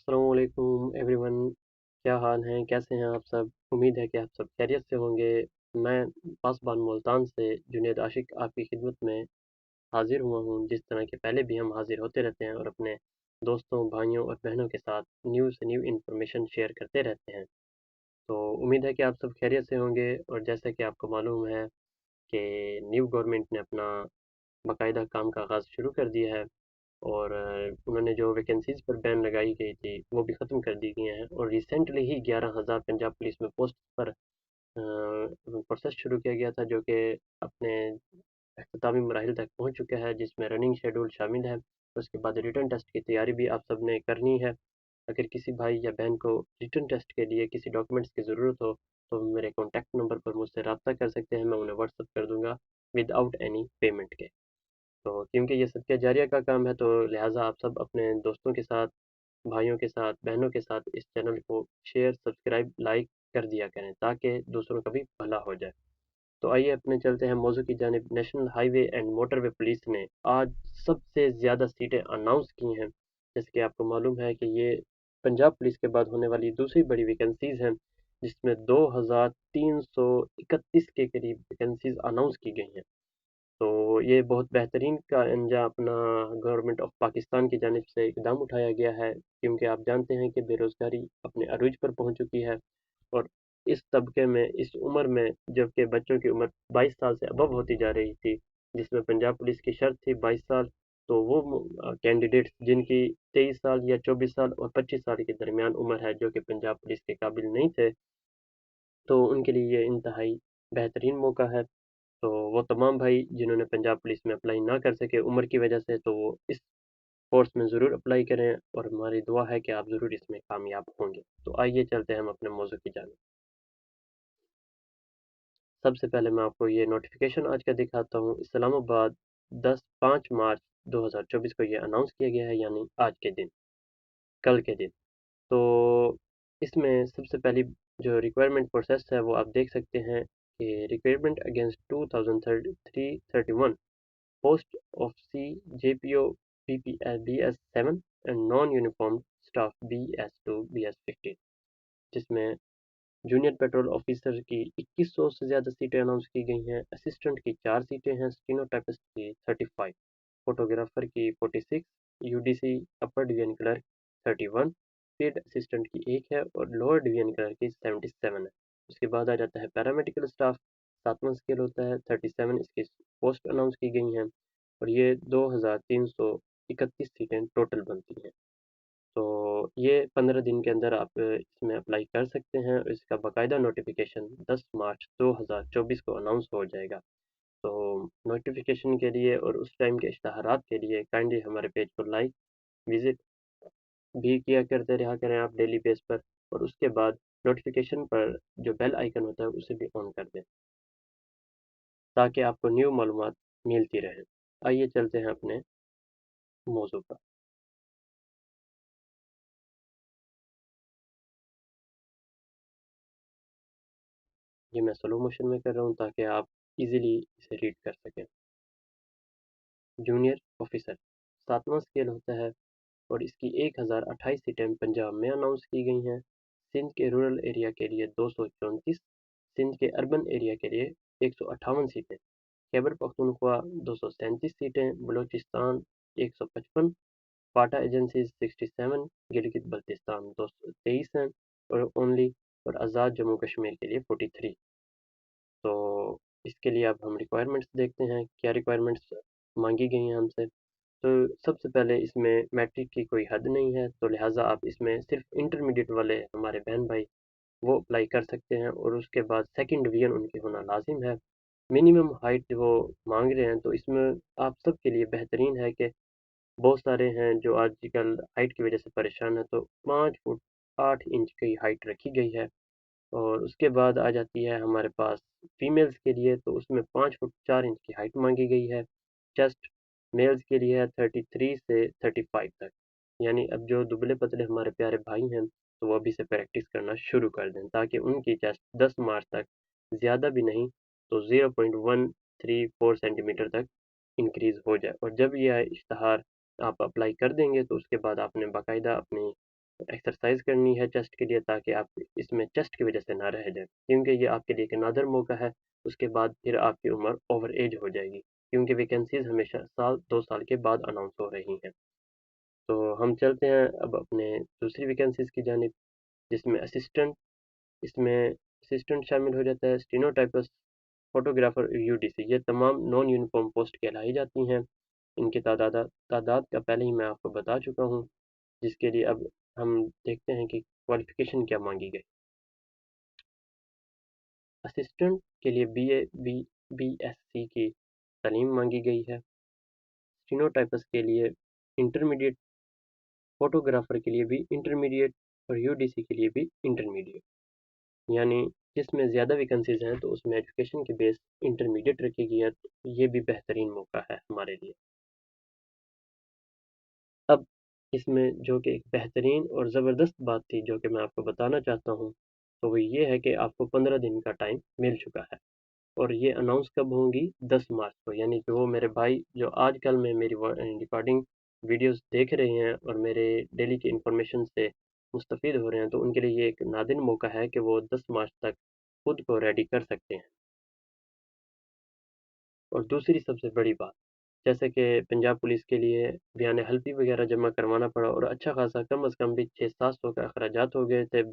अस्सलाम वालेकुम एवरीवन। क्या हाल हैं, कैसे हैं आप सब? उम्मीद है कि आप सब खैरियत से होंगे। मैं पासबान मुल्तान से जुनेद आशिक आपकी खिदमत में हाजिर हुआ हूँ। जिस तरह के पहले भी हम हाजिर होते रहते हैं और अपने दोस्तों, भाइयों और बहनों के साथ न्यू से न्यू इन्फॉर्मेशन शेयर करते रहते हैं। तो उम्मीद है कि आप सब खैरियत से होंगे। और जैसा कि आपको मालूम है कि न्यू गवर्नमेंट ने अपना बाकायदा काम का आगाज़ शुरू कर दिया है। और उन्होंने जो वैकेंसीज़ पर बैन लगाई गई थी वो भी ख़त्म कर दी गई हैं। और रिसेंटली ही 11,000 पंजाब पुलिस में पोस्ट पर प्रोसेस शुरू किया गया था, जो कि अपने अख्तामी मराहिल तक पहुंच चुका है, जिसमें रनिंग शेड्यूल शामिल है। उसके बाद रिटर्न टेस्ट की तैयारी भी आप सब ने करनी है। अगर किसी भाई या बहन को रिटर्न टेस्ट के लिए किसी डॉक्यूमेंट्स की ज़रूरत हो तो मेरे कॉन्टैक्ट नंबर पर मुझसे रब्ता कर सकते हैं, मैं उन्हें व्हाट्सअप कर दूंगा विदाउट एनी पेमेंट के। तो क्योंकि ये सदका जारिया का काम है तो लिहाजा आप सब अपने दोस्तों के साथ, भाइयों के साथ, बहनों के साथ इस चैनल को शेयर, सब्सक्राइब, लाइक कर दिया करें ताकि दूसरों का भी भला हो जाए। तो आइए अपने चलते हैं मौजू की जानिब। National highway and motorway police ने आज सबसे ज़्यादा सीटें अनाउंस की हैं। जैसे कि आपको मालूम है कि ये पंजाब पुलिस के बाद होने वाली दूसरी बड़ी वैकेंसीज़ हैं, जिसमें 2331 के करीब वैकेंसीज अनाउंस की गई हैं। तो ये बहुत बेहतरीन का अंजाम अपना गवर्नमेंट ऑफ पाकिस्तान की जानिब से इकदाम उठाया गया है, क्योंकि आप जानते हैं कि बेरोज़गारी अपने अरूज पर पहुंच चुकी है। और इस तबके में, इस उम्र में, जबकि बच्चों की उम्र 22 साल से अबव होती जा रही थी, जिसमें पंजाब पुलिस की शर्त थी 22 साल, तो वो कैंडिडेट्स जिनकी 23 साल या 24 साल और 25 साल के दरमियान उम्र है, जो कि पंजाब पुलिस के काबिल नहीं थे, तो उनके लिए ये इंतहाई बेहतरीन मौका है। तो वो तमाम भाई जिन्होंने पंजाब पुलिस में अप्लाई ना कर सके उम्र की वजह से, तो वो इस कोर्स में ज़रूर अप्लाई करें और हमारी दुआ है कि आप ज़रूर इसमें कामयाब होंगे। तो आइए चलते हैं हम अपने मौजू की जानिब। सबसे पहले मैं आपको ये नोटिफिकेशन आज का दिखाता हूँ। इस्लामाबाद 5 मार्च 2024 को ये अनाउंस किया गया है, यानी आज के दिन, कल के दिन। तो इसमें सबसे पहली जो रिक्वायरमेंट प्रोसेस है वो आप देख सकते हैं कि requirement against 2033-31 post of CJPO BPS BS7 and non-uniformed staff BS2 BS15, जिसमें जूनियर पेट्रोल ऑफिसर की 2100 से ज़्यादा सीटें अनाउंस की गई हैं, असिस्टेंट की 4 सीटें हैं, स्टीनोटाइपिस्ट की 35, फोटोग्राफर की 46, UDC upper division clerk 31, field assistant की 1 है और लोअर डिवीजन क्लर्क की 77 है। उसके बाद आ जाता है पैरामेडिकल स्टाफ, 7वां स्केल होता है, 37 इसकी पोस्ट अनाउंस की गई हैं। और ये 2331 सीटें टोटल बनती हैं। तो ये 15 दिन के अंदर आप इसमें अप्लाई कर सकते हैं और इसका बाकायदा नोटिफिकेशन 10 मार्च 2024 को अनाउंस हो जाएगा। तो नोटिफिकेशन के लिए और उस टाइम के इश्तहारात के लिए काइंडली हमारे पेज को लाइक, विजिट भी किया करते रहा करें आप डेली बेस पर। और उसके बाद नोटिफिकेशन पर जो बेल आइकन होता है उसे भी ऑन कर दें ताकि आपको न्यू मालूमात मिलती रहे। आइए चलते हैं अपने मौजू पर। ये मैं स्लो मोशन में कर रहा हूँ ताकि आप इजीली इसे रीड कर सकें। जूनियर ऑफिसर 7वां स्केल होता है और इसकी 1028 सीटें पंजाब में अनाउंस की गई हैं। सिंध के रूरल एरिया के लिए 234, सिंध के अर्बन एरिया के लिए 158 सीटें, खैबर पख्तूनख्वा 237 सीटें, बलूचिस्तान 155, फाटा एजेंसीज 67, गिलगित बल्तिस्तान 223 हैं और ओनली और आज़ाद जम्मू कश्मीर के लिए 43। तो इसके लिए अब हम रिक्वायरमेंट्स देखते हैं, क्या रिक्वायरमेंट्स मांगी गई हैं हमसे। तो सबसे पहले इसमें मैट्रिक की कोई हद नहीं है, तो लिहाजा आप इसमें सिर्फ इंटरमीडिएट वाले हमारे बहन भाई वो अप्लाई कर सकते हैं और उसके बाद सेकंड डिवीजन उनकी होना लाजिम है। मिनिमम हाइट वो मांग रहे हैं, तो इसमें आप सबके लिए बेहतरीन है कि बहुत सारे हैं जो आजकल हाइट की वजह से परेशान है, तो 5 फुट 8 इंच की हाइट रखी गई है। और उसके बाद आ जाती है हमारे पास फीमेल्स के लिए, तो उसमें 5 फुट 4 इंच की हाइट मांगी गई है। चेस्ट मेल्स के लिए है 33 से 35 तक। यानी अब जो दुबले पतले हमारे प्यारे भाई हैं तो वो अभी से प्रैक्टिस करना शुरू कर दें ताकि उनकी चेस्ट 10 मार्च तक ज़्यादा भी नहीं तो 0.134 सेंटीमीटर तक इंक्रीज़ हो जाए। और जब यह इश्तहार आप अप्लाई कर देंगे तो उसके बाद आपने बाकायदा अपनी ایکسرسائز کرنی ہے چیسٹ کے لیے، تاکہ آپ اس میں چیسٹ کی وجہ سے نہ رہ جائیں، کیونکہ یہ آپ کے لیے ایک نادر موقع ہے۔ اس کے بعد پھر آپ کی عمر اوور ایج ہو جائے گی، کیونکہ ویکینسیز ہمیشہ سال 2 سال کے بعد اناؤنس ہو رہی ہیں۔ تو ہم چلتے ہیں اب اپنے دوسری ویکینسیز کی جانب، جس میں اسسٹنٹ شامل ہو جاتا ہے، اسٹینوٹائپس، فوٹوگرافر، یو ڈی سی، یہ تمام نان یونیفارم پوسٹ کہلائی جاتی ہیں۔ ان کی تعداد کا پہلے ہی میں آپ کو بتا چکا ہوں، جس کے لیے اب ہم دیکھتے ہیں کہ کوالیفیکیشن کیا مانگی گئی۔ اسسٹنٹ کے لیے بی ایس سی کی تعلیم مانگی گئی ہے، اسٹینوٹائپس کے لیے انٹرمیڈیٹ، فوٹوگرافر کے لیے بھی انٹرمیڈیٹ، اور یو ڈی سی کے لیے بھی انٹرمیڈیٹ، یعنی جس میں زیادہ ویکنسیز ہیں تو اس میں ایجوکیشن کی بیس انٹرمیڈیٹ رکھی گئی ہے، تو یہ بھی بہترین موقع ہے ہمارے لیے۔ اب اس میں جو کہ ایک بہترین اور زبردست بات تھی جو کہ میں آپ کو بتانا چاہتا ہوں، تو وہ یہ ہے کہ آپ کو 15 دن کا ٹائم مل چکا ہے، اور یہ اناؤنس کب ہوں گی؟ 10 مارچ کو، یعنی جو میرے بھائی جو آج کل میں میری ریکارڈنگ ویڈیوز دیکھ رہے ہیں اور میرے ڈیلی کی انفارمیشن سے مستفید ہو رہے ہیں، تو ان کے لیے یہ ایک نادر موقع ہے کہ وہ 10 مارچ تک خود کو ریڈی کر سکتے ہیں۔ اور دوسری سب سے بڑی بات، جیسے کہ پنجاب پولیس کے لیے بیان حلفی وغیرہ جمع کروانا پڑا، اور اچھا خاصا کم از کم بھی 600-700 کا اخراجات ہو گئے تھے،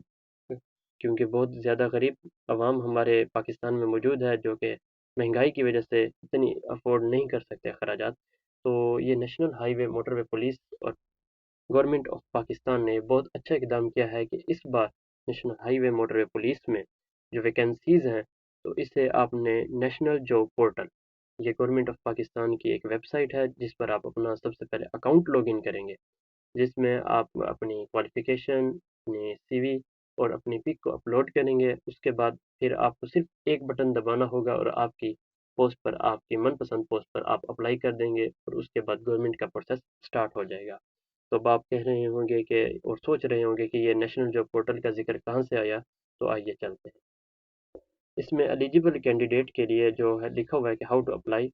کیونکہ بہت زیادہ غریب عوام ہمارے پاکستان میں موجود ہے جو کہ مہنگائی کی وجہ سے اتنی افورڈ نہیں کر سکتے اخراجات۔ تو یہ نیشنل ہائی وے موٹر وے پولیس اور گورنمنٹ آف پاکستان نے بہت اچھا اقدام کیا ہے کہ اس بار نیشنل ہائی وے موٹر وے پولیس میں جو ویکنسیز ہیں، تو اسے آپ نے نیشنل جاب پورٹل، یہ گورنمنٹ آف پاکستان کی ایک ویب سائٹ ہے جس پر آپ اپنا سب سے پہلے اکاؤنٹ لاگ ان کریں گے، جس میں آپ اپنی کوالیفیکیشن، اپنی سی وی اور اپنی پک کو اپلوڈ کریں گے۔ اس کے بعد پھر آپ کو صرف ایک بٹن دبانا ہوگا اور آپ کی پوسٹ پر، آپ کی من پسند پوسٹ پر آپ اپلائی کر دیں گے، اور اس کے بعد گورنمنٹ کا پروسیس سٹارٹ ہو جائے گا۔ تو اب آپ کہہ رہے ہوں گے کہ، اور سوچ رہے ہوں گے کہ یہ نیشنل جاب پورٹل کا ذکر کہاں سے آیا، تو آئیے چلتے ہیں۔ اس میں ایلیجیبل کینڈیڈیٹ کے لیے جو ہے لکھا ہوا ہے کہ ہاؤ ٹو اپلائی،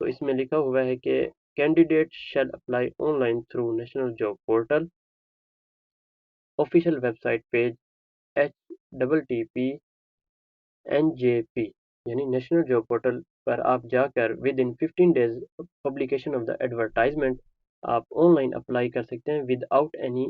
تو اس میں لکھا ہوا ہے کہ candidate shall apply online through national job portal official website page HTTP://NJP، یعنی نیشنل جاب پورٹل پر آپ جا کر within 15 days publication of the advertisement آپ آن لائن اپلائی کر سکتے ہیں ود آؤٹ اینی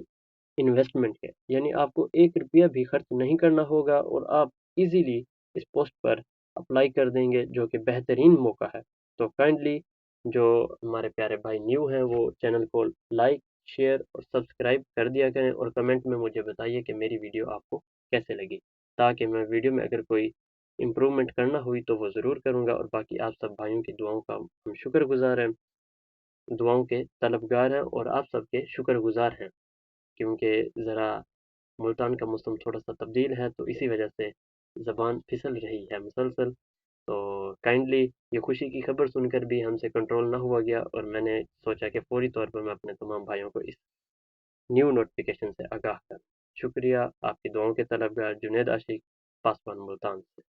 انویسٹمنٹ ہے، یعنی آپ کو 1 روپیہ بھی خرچ نہیں کرنا ہوگا، اور آپ ایزیلی اس پوسٹ پر اپلائی کر دیں گے، جو کہ بہترین موقع ہے۔ تو کائنڈلی جو ہمارے پیارے بھائی نیو ہیں وہ چینل کو لائک، شیئر اور سبسکرائب کر دیا کریں، اور کمنٹ میں مجھے بتائیے کہ میری ویڈیو آپ کو کیسے لگی، تاکہ میں ویڈیو میں اگر کوئی امپرومنٹ کرنا ہوئی تو وہ ضرور کروں گا۔ اور باقی آپ سب بھائیوں کی دعاؤں کا ہم شکر گزار ہیں، دعاؤں کے طلبگار ہیں، اور آپ سب کے شکر گزار ہیں، کیونکہ ذرا ملتان کا موسم تھوڑا سا تبدیل ہے، تو اسی وجہ سے زبان پھسل رہی ہے مسلسل۔ تو کائنڈلی یہ خوشی کی خبر سن کر بھی ہم سے کنٹرول نہ ہوا گیا، اور میں نے سوچا کہ فوری طور پر میں اپنے تمام بھائیوں کو اس نیو نوٹیفیکیشن سے آگاہ کروں۔ شکریہ، آپ کی دعاؤں کے طلبگار جنید عاشق، پاسبان ملتان سے۔